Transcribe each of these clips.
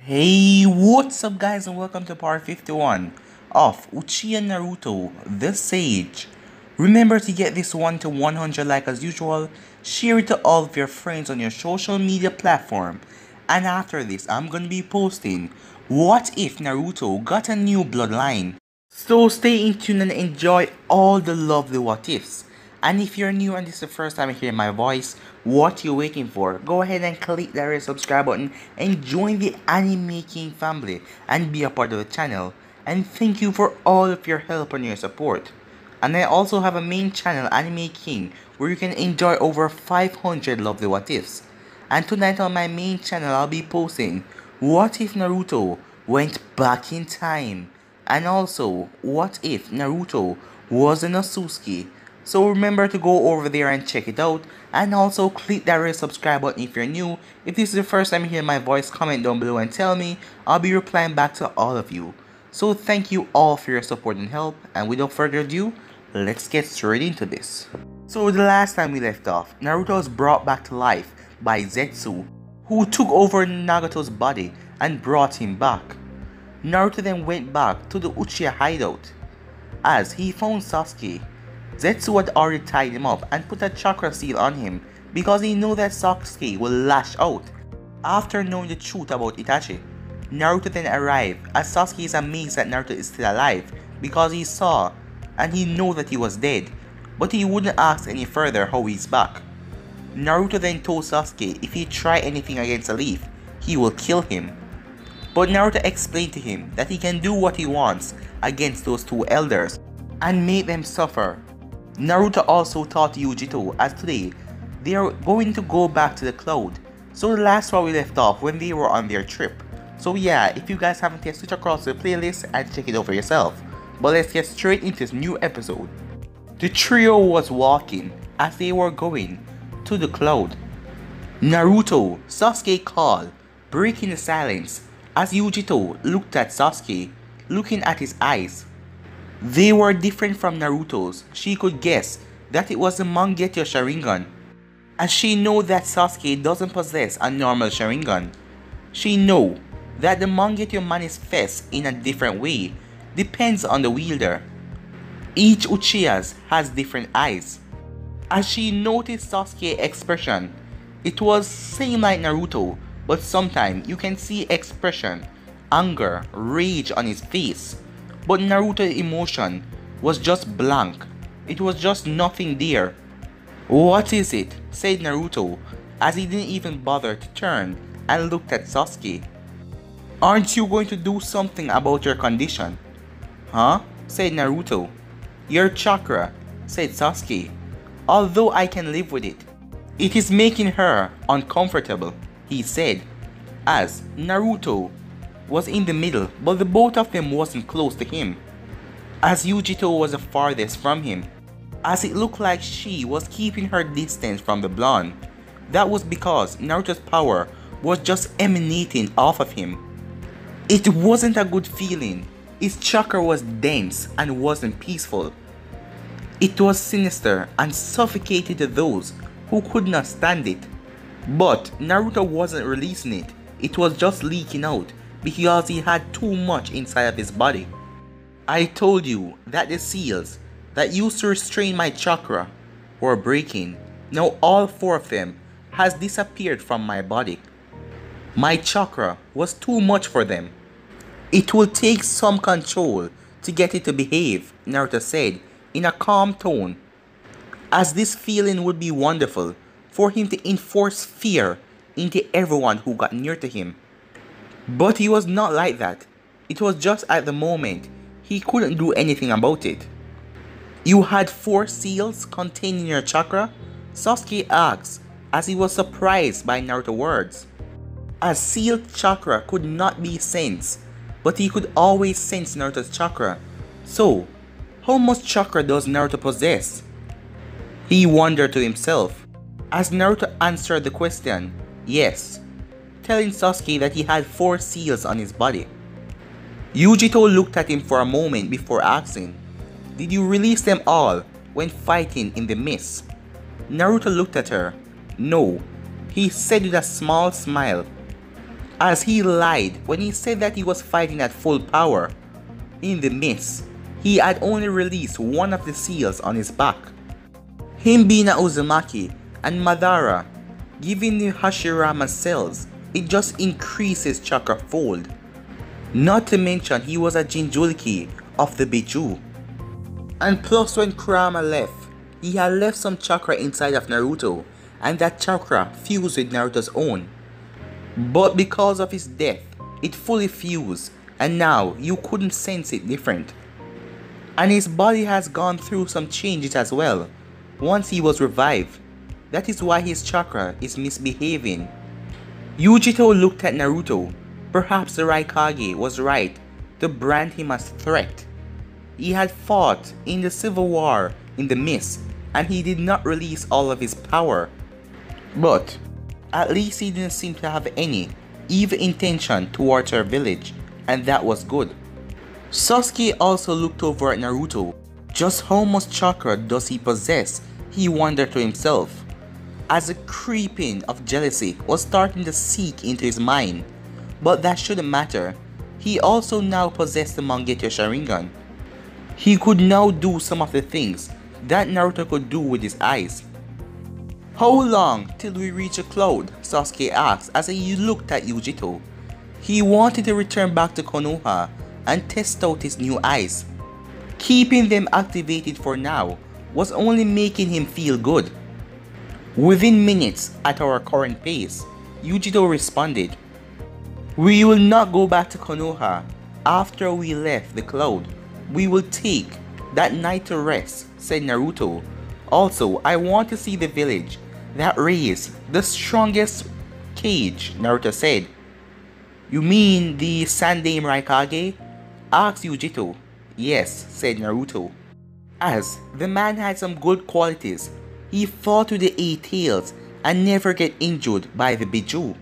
Hey, what's up guys and welcome to part 51 of Uchiha Naruto, the Sage. Remember to get this one to 100 like as usual, share it to all of your friends on your social media platform, and after this I'm gonna be posting what if Naruto got a new bloodline. So stay in tune and enjoy all the lovely what ifs. And if you're new and this is the first time you hear my voice, what you waiting for? Go ahead and click that red subscribe button and join the Anime King family and be a part of the channel. And thank you for all of your help and your support. And I also have a main channel, Anime King, where you can enjoy over 500 lovely what ifs. And tonight on my main channel I'll be posting what if Naruto went back in time, and also what if Naruto was an Osusuki. So remember to go over there and check it out, and also click that red subscribe button if you're new. If this is the first time you hear my voice, comment down below and tell me. I'll be replying back to all of you. So thank you all for your support and help, and without further ado, let's get straight into this. So the last time we left off, Naruto was brought back to life by Zetsu, who took over Nagato's body and brought him back. Naruto then went back to the Uchiha hideout. As he found Sasuke, Zetsu had already tied him up and put a chakra seal on him because he knew that Sasuke will lash out after knowing the truth about Itachi. Naruto then arrived as Sasuke is amazed that Naruto is still alive because he saw and he knew that he was dead, but he wouldn't ask any further how he's back. Naruto then told Sasuke if he try anything against a leaf, he will kill him. But Naruto explained to him that he can do what he wants against those two elders and make them suffer. Naruto also taught Yujito as today they are going to go back to the cloud. So the last one we left off when they were on their trip. So yeah, if you guys haven't yet, switch across to the playlist and check it out for yourself. But let's get straight into this new episode. The trio was walking as they were going to the cloud. Naruto, Sasuke called, breaking the silence as Yujito looked at Sasuke, looking at his eyes. They were different from Naruto's. She could guess that it was the Mangekyou Sharingan, as she know that Sasuke doesn't possess a normal Sharingan. She know that the Mangekyou manifests in a different way, depends on the wielder. Each Uchiha's has different eyes. As she noticed Sasuke's expression, it was same like Naruto, but sometimes you can see expression, anger, rage on his face. But Naruto's emotion was just blank. It was just nothing there. "What is it?" said Naruto, as he didn't even bother to turn and looked at Sasuke. "Aren't you going to do something about your condition?" "Huh?" said Naruto. "Your chakra," said Sasuke. "Although I can live with it, it is making her uncomfortable," he said, as Naruto was in the middle, but the both of them wasn't close to him, as Yujito was the farthest from him, as it looked like she was keeping her distance from the blonde. That was because Naruto's power was just emanating off of him. It wasn't a good feeling. His chakra was dense and wasn't peaceful. It was sinister and suffocated to those who could not stand it. But Naruto wasn't releasing it. It was just leaking out because he had too much inside of his body. "I told you that the seals that used to restrain my chakra were breaking. Now all four of them has disappeared from my body. My chakra was too much for them. It will take some control to get it to behave," Naruto said in a calm tone, as this feeling would be wonderful for him to enforce fear into everyone who got near to him. But he was not like that. It was just at the moment he couldn't do anything about it. "You had 4 seals containing your chakra?" Sasuke asked, as he was surprised by Naruto's words. A sealed chakra could not be sensed, but he could always sense Naruto's chakra. So, how much chakra does Naruto possess? He wondered to himself, as Naruto answered the question, yes, telling Sasuke that he had 4 seals on his body. Yujito looked at him for a moment before asking, "Did you release them all when fighting in the mist?" Naruto looked at her. "No," he said with a small smile. as he lied when he said that he was fighting at full power. In the mist, he had only released one of the seals on his back. Him being a Uzumaki and Madara giving the Hashirama cells, it just increases chakra fold. Not to mention he was a Jinchuriki of the Biju. And plus when Kurama left, he had left some chakra inside of Naruto, and that chakra fused with Naruto's own. But because of his death, it fully fused, and now you couldn't sense it different. And his body has gone through some changes as well, once he was revived. That is why his chakra is misbehaving. Yujito looked at Naruto. Perhaps the Raikage was right to brand him as threat. He had fought in the civil war in the mist, and he did not release all of his power. But at least he didn't seem to have any evil intention towards our village, and that was good. Sasuke also looked over at Naruto. Just how much chakra does he possess? He wondered to himself, as a creeping of jealousy was starting to seep into his mind. But that shouldn't matter. He also now possessed the Mangekyou Sharingan. He could now do some of the things that Naruto could do with his eyes. How long till we reach a cloud? Sasuke asked as he looked at Yujito. He wanted to return back to Konoha and test out his new eyes. Keeping them activated for now was only making him feel good. Within minutes at our current pace, Yujito responded. We will not go back to Konoha after we left the cloud. We will take that night to rest, said Naruto. Also, I want to see the village that raised the strongest cage, Naruto said. You mean the Sandaime Raikage? Asked Yujito. Yes, said Naruto. As the man had some good qualities, he fought with the 8 tails and never get injured by the Biju.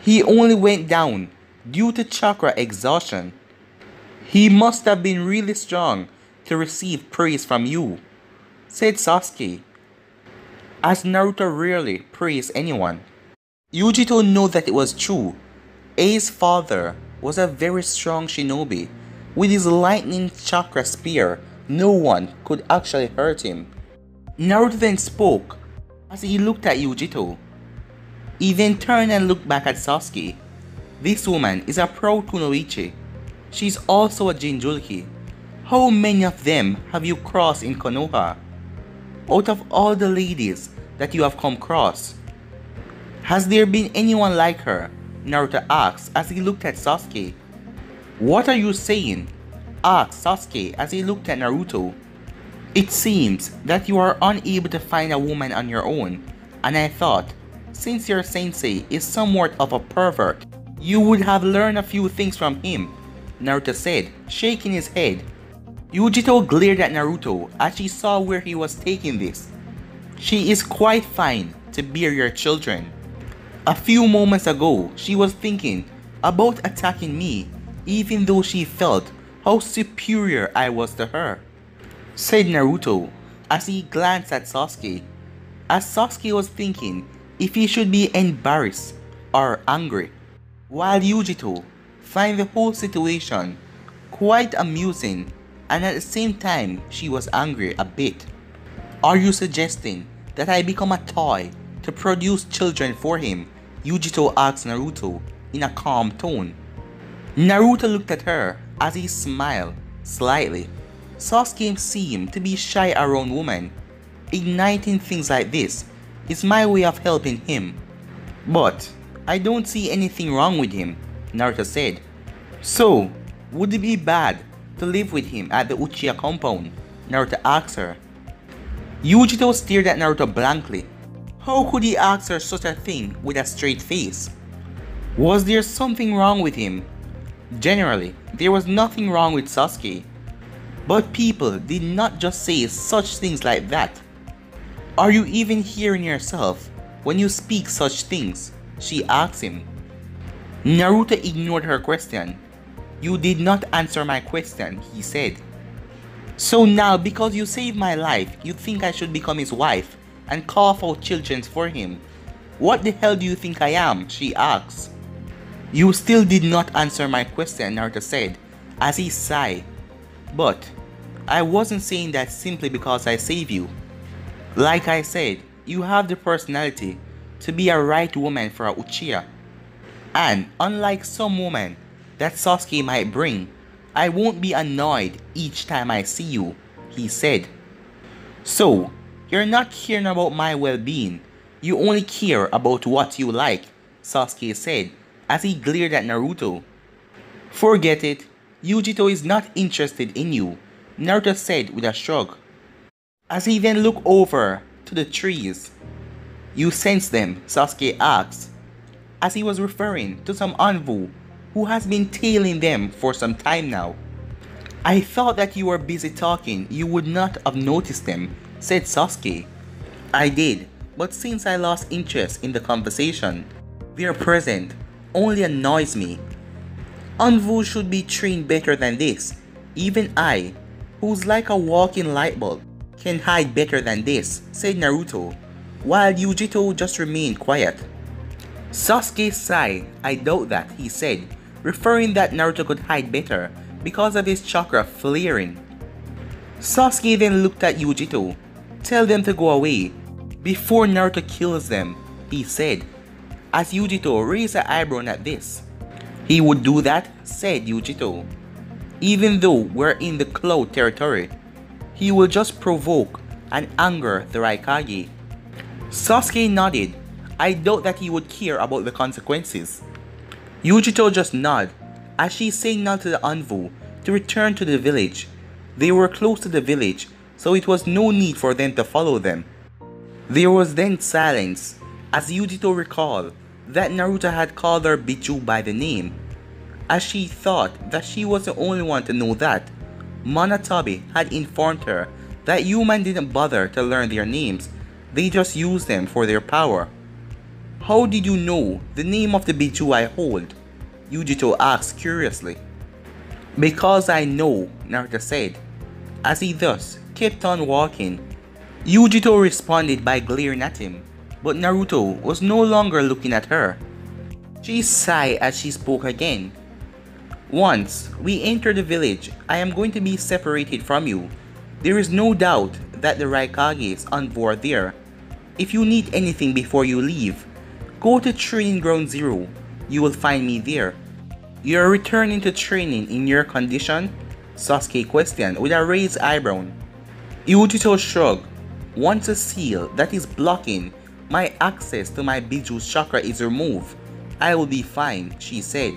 He only went down due to chakra exhaustion. He must have been really strong to receive praise from you, said Sasuke, as Naruto rarely praised anyone. Yujito knew that it was true. Ai's father was a very strong shinobi. With his lightning chakra spear, no one could actually hurt him. Naruto then spoke as he looked at Yujito. He then turned and looked back at Sasuke. This woman is a proud kunoichi. She's also a Jinchuriki. How many of them have you crossed in Konoha? Out of all the ladies that you have come across, has there been anyone like her? Naruto asked as he looked at Sasuke. What are you saying? Asked Sasuke as he looked at Naruto. It seems that you are unable to find a woman on your own, and I thought, since your sensei is somewhat of a pervert, you would have learned a few things from him, Naruto said, shaking his head. Yujito glared at Naruto as she saw where he was taking this. She is quite fine to bear your children. A few moments ago, she was thinking about attacking me, even though she felt how superior I was to her, said Naruto as he glanced at Sasuke, as Sasuke was thinking if he should be embarrassed or angry, while Yujito found the whole situation quite amusing, and at the same time she was angry a bit. Are you suggesting that I become a toy to produce children for him? Yujito asked Naruto in a calm tone. Naruto looked at her as he smiled slightly. Sasuke seemed to be shy around women. Igniting things like this is my way of helping him. But I don't see anything wrong with him, Naruto said. So, would it be bad to live with him at the Uchiha compound? Naruto asked her. Yujito stared at Naruto blankly. How could he ask her such a thing with a straight face? Was there something wrong with him? Generally, there was nothing wrong with Sasuke. But people did not just say such things like that. Are you even hearing yourself when you speak such things? She asked him. Naruto ignored her question. You did not answer my question, he said. So now because you saved my life, you think I should become his wife and cough out children for him. What the hell do you think I am? She asked. You still did not answer my question, Naruto said, as he sighed. But I wasn't saying that simply because I saved you. Like I said, you have the personality to be a right woman for a Uchiha. And unlike some women that Sasuke might bring, I won't be annoyed each time I see you, he said. So, you're not caring about my well-being, you only care about what you like, Sasuke said as he glared at Naruto. Forget it, Yujito is not interested in you, Naruto said with a shrug. As he then looked over to the trees. You sense them, Sasuke asked, as he was referring to some Anvu who has been tailing them for some time now. I thought that you were busy talking, you would not have noticed them, said Sasuke. I did, but since I lost interest in the conversation, their presence only annoys me. Anvu should be trained better than this. Even I, who's like a walking light bulb, can hide better than this, said Naruto, while Yujito just remained quiet. Sasuke sighed, I doubt that, he said, referring that Naruto could hide better because of his chakra flaring. Sasuke then looked at Yujito. Tell them to go away before Naruto kills them, he said, as Yujito raised an eyebrow at this. He would do that, said Yujito. Even though we're in the cloud territory, he will just provoke and anger the Raikage. Sasuke nodded. I doubt that he would care about the consequences. Yujito just nodded as she signaled to the Anvu to return to the village. They were close to the village, so it was no need for them to follow them. There was then silence as Yujito recalled that Naruto had called her Biju by the name, as she thought that she was the only one to know that. Monatabe had informed her that humans didn't bother to learn their names, they just used them for their power. How did you know the name of the Biju I hold? Yujito asked curiously. Because I know, Naruto said, as he thus kept on walking. Yujito responded by glaring at him, but Naruto was no longer looking at her. She sighed as she spoke again. Once we enter the village, I am going to be separated from you. There is no doubt that the Raikages on board there. If you need anything before you leave, go to Training Ground Zero. You will find me there. You are returning to training in your condition? Sasuke questioned with a raised eyebrow. Yujito shrugged. Once a seal that is blocking my access to my Biju's chakra is removed, I will be fine, she said.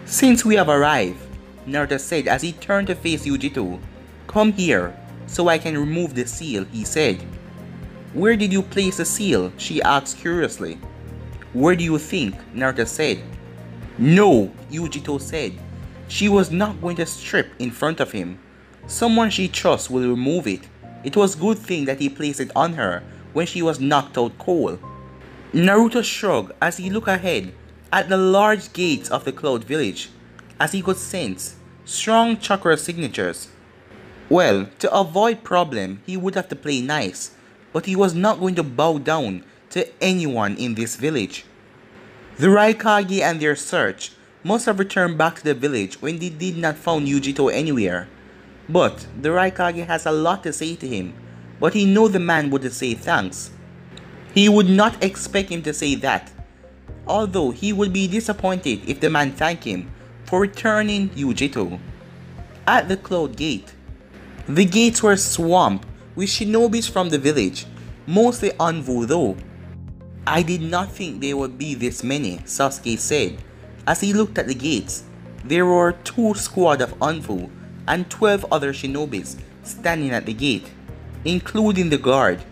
Since we have arrived, Naruto said as he turned to face Yujito. Come here, so I can remove the seal, he said. Where did you place the seal? She asked curiously. Where do you think? Naruto said. No, Yujito said. She was not going to strip in front of him. Someone she trusts will remove it. It was a good thing that he placed it on her when she was knocked out cold. Naruto shrugged as he looked ahead at the large gates of the Cloud Village, as he could sense strong chakra signatures. Well, to avoid problem, he would have to play nice, but he was not going to bow down to anyone in this village. The Raikage and their search must have returned back to the village when they did not find Yujito anywhere. But the Raikage has a lot to say to him, but he knew the man wouldn't say thanks. He would not expect him to say that, although he would be disappointed if the man thanked him for returning Yujito. At the Cloud Gate, the gates were swamped with shinobis from the village, mostly Anvu though. I did not think there would be this many, Sasuke said. As he looked at the gates, there were 2 squads of Anvu and 12 other shinobis standing at the gate, including the guard.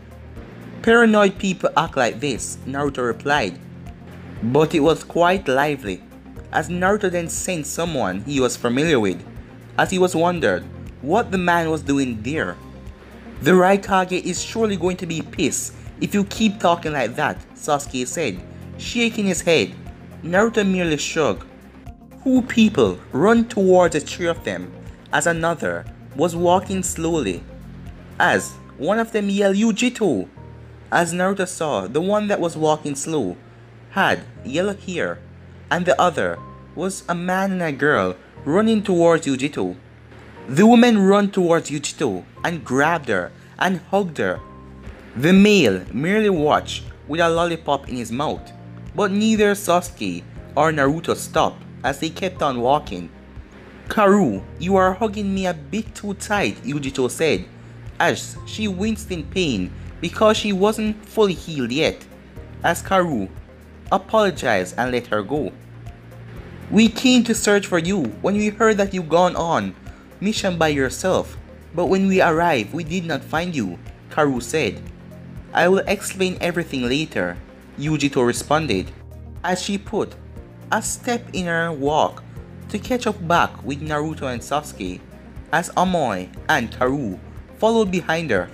Paranoid people act like this, Naruto replied. But it was quite lively, as Naruto then sensed someone he was familiar with, as he was wondered what the man was doing there. The Raikage is surely going to be pissed if you keep talking like that, Sasuke said, shaking his head. Naruto merely shrugged. 2 people run towards the 3 of them, as another was walking slowly, as one of them yelled Yujito. As Naruto saw, the one that was walking slow had yellow hair and the other was a man and a girl running towards Yujito. The woman ran towards Yujito and grabbed her and hugged her. The male merely watched with a lollipop in his mouth, but neither Sasuke or Naruto stopped as they kept on walking. "Karu, you are hugging me a bit too tight," Yujito said, as she winced in pain because she wasn't fully healed yet, as Karu apologized and let her go. "We came to search for you when we heard that you'd gone on mission by yourself, but when we arrived we did not find you," Karu said. "I will explain everything later," Yujito responded, as she put a step in her walk to catch up back with Naruto and Sasuke, as Amoy and Karu followed behind her.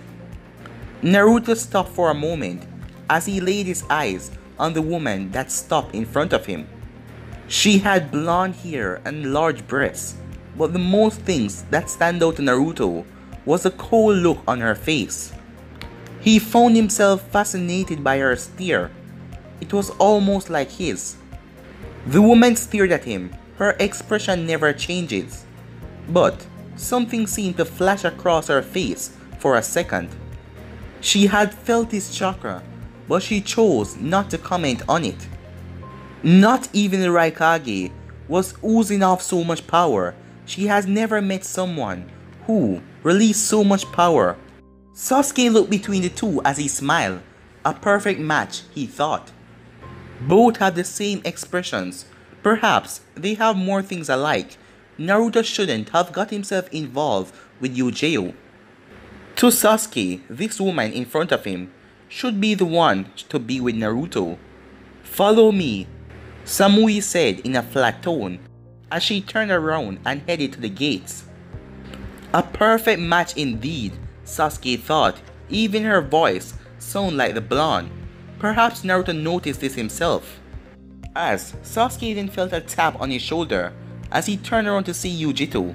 Naruto stopped for a moment as he laid his eyes on the woman that stopped in front of him. She had blonde hair and large breasts, but the most things that stand out to Naruto was the cold look on her face. He found himself fascinated by her stare. It was almost like his. The woman stared at him. Her expression never changes, but something seemed to flash across her face for a second. She had felt his chakra, but she chose not to comment on it. Not even the Raikage was oozing off so much power. She has never met someone who released so much power. Sasuke looked between the two as he smiled. A perfect match, he thought. Both had the same expressions. Perhaps they have more things alike. Naruto shouldn't have got himself involved with Yujiro. To Sasuke, this woman in front of him should be the one to be with Naruto. "Follow me," Samui said in a flat tone as she turned around and headed to the gates. A perfect match indeed, Sasuke thought. Even her voice sounded like the blonde. Perhaps Naruto noticed this himself, as Sasuke then felt a tap on his shoulder as he turned around to see Yujito.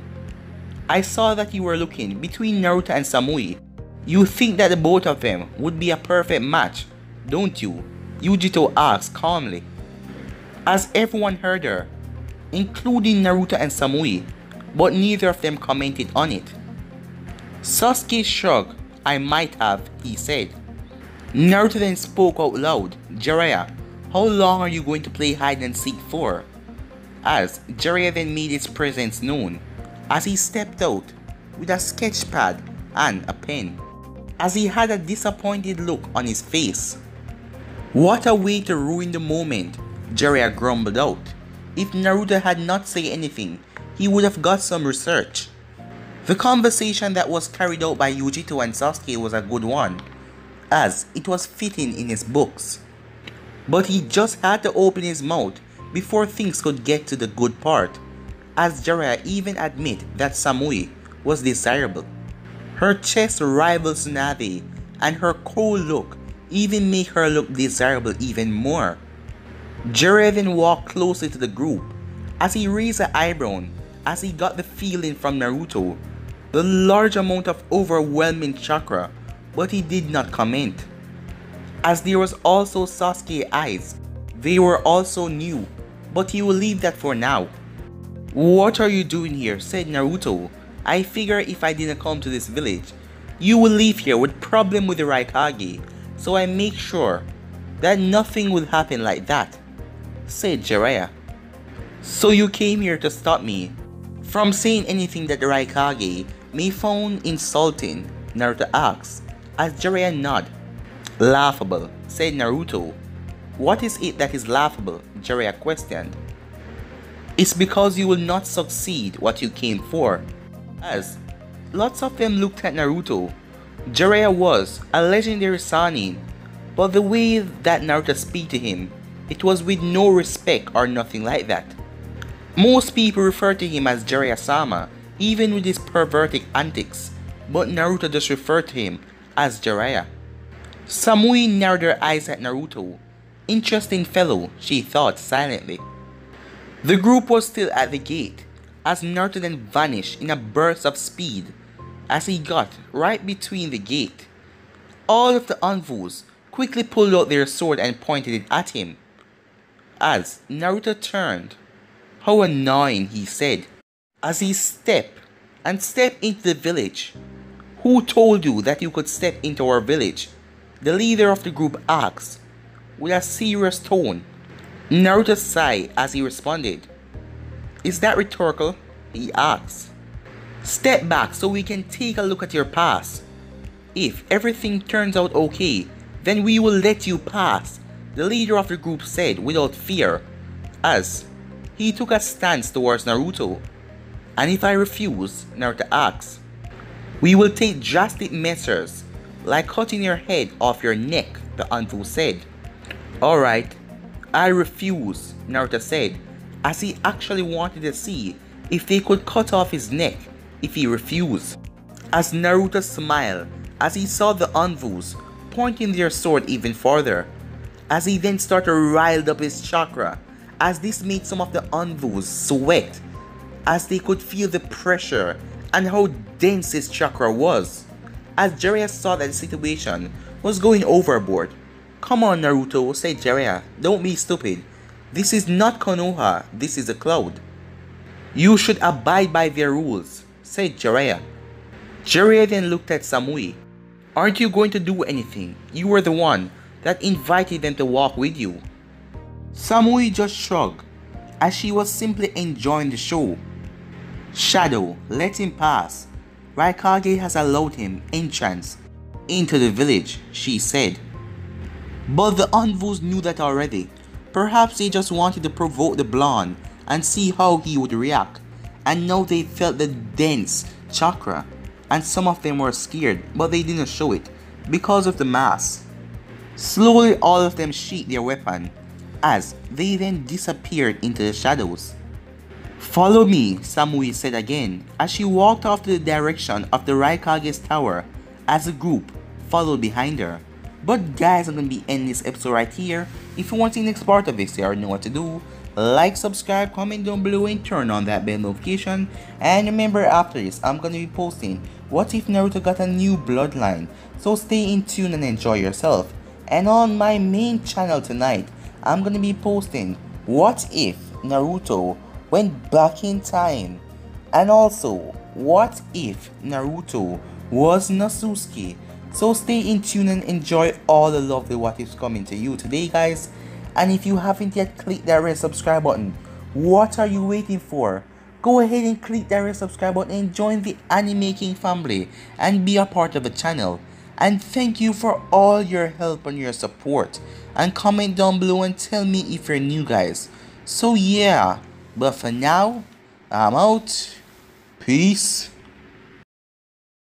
"I saw that you were looking between Naruto and Samui. You think that the both of them would be a perfect match, don't you?" Yujito asked calmly, as everyone heard her, including Naruto and Samui, but neither of them commented on it. Sasuke shrugged. "I might have," he said. Naruto then spoke out loud. "Jiraiya, how long are you going to play hide and seek for?" As Jiraiya then made his presence known, as he stepped out with a sketch pad and a pen, as he had a disappointed look on his face. "What a way to ruin the moment," Jiraiya grumbled out. If Naruto had not said anything, he would have got some research. The conversation that was carried out by Yujito and Sasuke was a good one, as it was fitting in his books. But he just had to open his mouth before things could get to the good part, as Jiraiya even admit that Samui was desirable. Her chest rivaled Tsunade, and her cold look even made her look desirable even more. Jiraiya then walked closely to the group as he raised an eyebrow as he got the feeling from Naruto, the large amount of overwhelming chakra, but he did not comment. As there was also Sasuke's eyes, they were also new, but he will leave that for now. "What are you doing here?" said Naruto. "I figure if I didn't come to this village, you will leave here with problem with the Raikage, so I make sure that nothing will happen like that," said Jiraiya. "So you came here to stop me from saying anything that the Raikage may find insulting?" Naruto asked, as Jiraiya nodded. "Laughable," said Naruto. "What is it that is laughable?" Jiraiya questioned. "It's because you will not succeed what you came for." As lots of them looked at Naruto, Jiraiya was a legendary Sannin, but the way that Naruto speak to him, it was with no respect or nothing like that. Most people refer to him as Jiraiya-sama, even with his perverted antics, but Naruto just referred to him as Jiraiya. Samui narrowed her eyes at Naruto. Interesting fellow, she thought silently. The group was still at the gate, as Naruto then vanished in a burst of speed as he got right between the gate. All of the envoys quickly pulled out their sword and pointed it at him. as Naruto turned. How annoying, he said, as he stepped into the village. Who told you that you could step into our village? The leader of the group asked, with a serious tone. Naruto sighed as he responded. Is that rhetorical? He asked. Step back so we can take a look at your past. If everything turns out okay, then we will let you pass, the leader of the group said without fear, as he took a stance towards Naruto. And if I refuse, Naruto asked, we will take drastic measures, like cutting your head off your neck, the Anfu said. Alright, I refuse, Naruto said, as he actually wanted to see if they could cut off his neck if he refused. As Naruto smiled as he saw the Anfus pointing their sword even farther, as he then started to rile up his chakra, as this made some of the Anfus sweat, as they could feel the pressure and how dense his chakra was. As Jiraiya saw that the situation was going overboard. Come on Naruto, said Jiraiya, don't be stupid. This is not Konoha, this is a cloud. You should abide by their rules, said Jiraiya. Jiraiya then looked at Samui. Aren't you going to do anything? You were the one that invited them to walk with you. Samui just shrugged, as she was simply enjoying the show. Shadow, let him pass. Raikage has allowed him entrance into the village, she said. But the Anvus knew that already. Perhaps they just wanted to provoke the blonde and see how he would react. And now they felt the dense chakra. And some of them were scared, but they didn't show it because of the mask. Slowly all of them sheathed their weapon, as they then disappeared into the shadows. Follow me, Samui said again, as she walked off to the direction of the Raikage's tower, as the group followed behind her. But guys, I'm gonna be ending this episode right here. If you want to see the next part of this, you already know what to do. Like, subscribe, comment down below, and turn on that bell notification. And remember, after this, I'm gonna be posting what if Naruto got a new bloodline. So stay in tune and enjoy yourself. And on my main channel tonight, I'm gonna be posting what if Naruto went back in time. And also, what if Naruto was Natsuki. So stay in tune and enjoy all the lovely what ifs coming to you today, guys. And if you haven't yet clicked that red subscribe button, what are you waiting for? Go ahead and click that red subscribe button and join the Anime King family and be a part of the channel. And thank you for all your help and your support. And comment down below and tell me if you're new, guys. So yeah, but for now, I'm out. Peace.